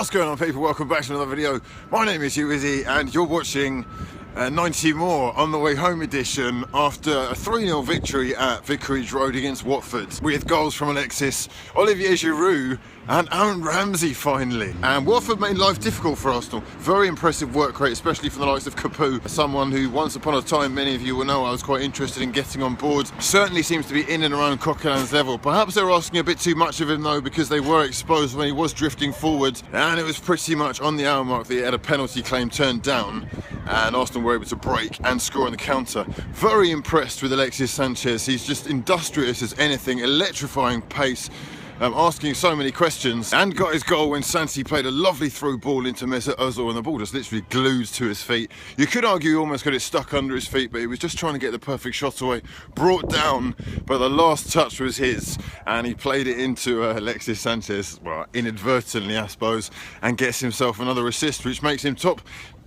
What's going on, people? Welcome back to another video. My name is hughwizzy and you're watching 90 More on the way home edition after a 3-0 victory at Vicarage Road against Watford, with goals from Alexis, Olivier Giroud and Ramsey finally. And Watford made life difficult for Arsenal. Very impressive work rate, especially from the likes of Capoue, someone who once upon a time, many of you will know, I was quite interested in getting on board. Certainly seems to be in and around Coquelin's level. Perhaps they're asking a bit too much of him though, because they were exposed when he was drifting forward, and it was pretty much on the hour mark that he had a penalty claim turned down, and Arsenal were able to break and score on the counter. Very impressed with Alexis Sanchez. He's just industrious as anything, electrifying pace, asking so many questions, and got his goal when Santi played a lovely through ball into Mesut Ozil, and the ball just literally glued to his feet. You could argue he almost got it stuck under his feet, but he was just trying to get the perfect shot away, brought down, but the last touch was his, and he played it into Alexis Sanchez, well, inadvertently I suppose, and gets himself another assist, which makes him top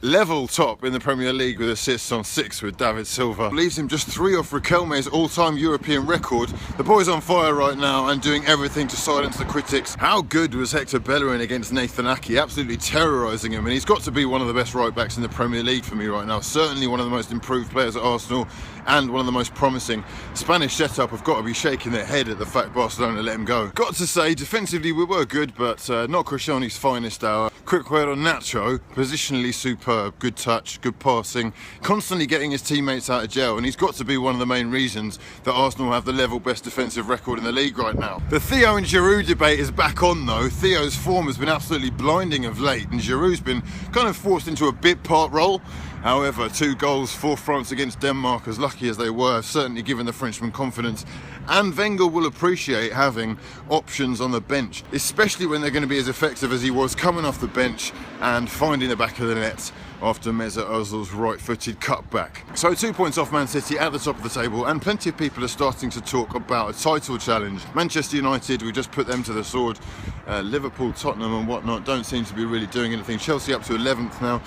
in the Premier League with assists on 6 with David Silva. Leaves him just 3 off Riquelme's all-time European record. The boy's on fire right now and doing everything to silence the critics. How good was Hector Bellerin against Nathan Ake? Absolutely terrorising him, and he's got to be one of the best right-backs in the Premier League for me right now. Certainly one of the most improved players at Arsenal and one of the most promising. Spanish setup have got to be shaking their head at the fact Barcelona let him go. Got to say, defensively we were good, but not Cristiano's finest hour. Quick word on Nacho, positionally superb, good touch, good passing, constantly getting his teammates out of jail, and he's got to be one of the main reasons that Arsenal have the level best defensive record in the league right now. The Theo and Giroud debate is back on though. Theo's form has been absolutely blinding of late, and Giroud's been kind of forced into a bit part role. However, 2 goals for France against Denmark, as lucky as they were, have certainly given the Frenchman confidence, and Wenger will appreciate having options on the bench, especially when they're going to be as effective as he was coming off the bench and finding the back of the net after Mesut Ozil's right-footed cutback. So 2 points off Man City at the top of the table, and plenty of people are starting to talk about a title challenge. Manchester United, we just put them to the sword. Liverpool, Tottenham and whatnot don't seem to be really doing anything. Chelsea up to 11th now.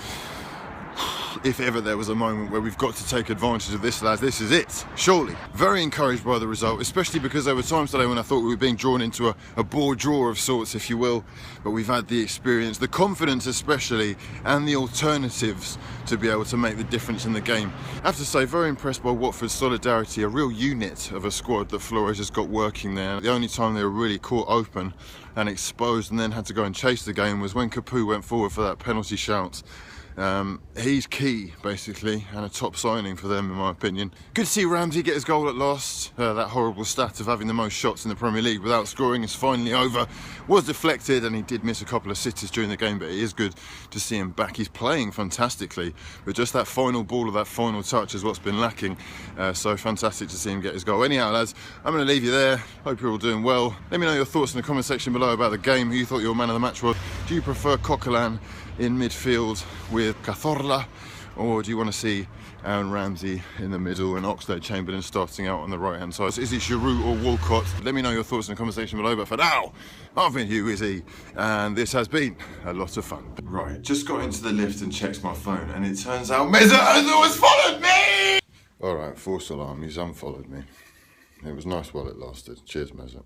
If ever there was a moment where we've got to take advantage of this, lads, this is it, surely. Very encouraged by the result, especially because there were times today when I thought we were being drawn into a board draw of sorts, if you will, but we've had the experience, the confidence especially, and the alternatives to be able to make the difference in the game. I have to say, very impressed by Watford's solidarity, a real unit of a squad that Flores has got working there. The only time they were really caught open and exposed and then had to go and chase the game was when Capoue went forward for that penalty shout. He's key, basically, and a top signing for them, in my opinion. Good to see Ramsey get his goal at last. That horrible stat of having the most shots in the Premier League without scoring is finally over. Was deflected, and he did miss a couple of sitters during the game, but it is good to see him back. He's playing fantastically, but just that final ball or that final touch is what's been lacking. So fantastic to see him get his goal. Anyhow, lads, I'm going to leave you there. Hope you're all doing well. Let me know your thoughts in the comment section below about the game, who you thought your man of the match was. Do you prefer Coquelin in midfield with Cazorla, or do you want to see Aaron Ramsey in the middle and Oxlade-Chamberlain starting out on the right hand side? Is it Giroud or Walcott? Let me know your thoughts in the comment section below, but for now, I've been hughwizzy, and this has been a lot of fun. Right, just got into the lift and checked my phone, and it turns out Mesut Ozil has followed me! Alright, false alarm, he's unfollowed me. It was nice while it lasted. Cheers, Mesut.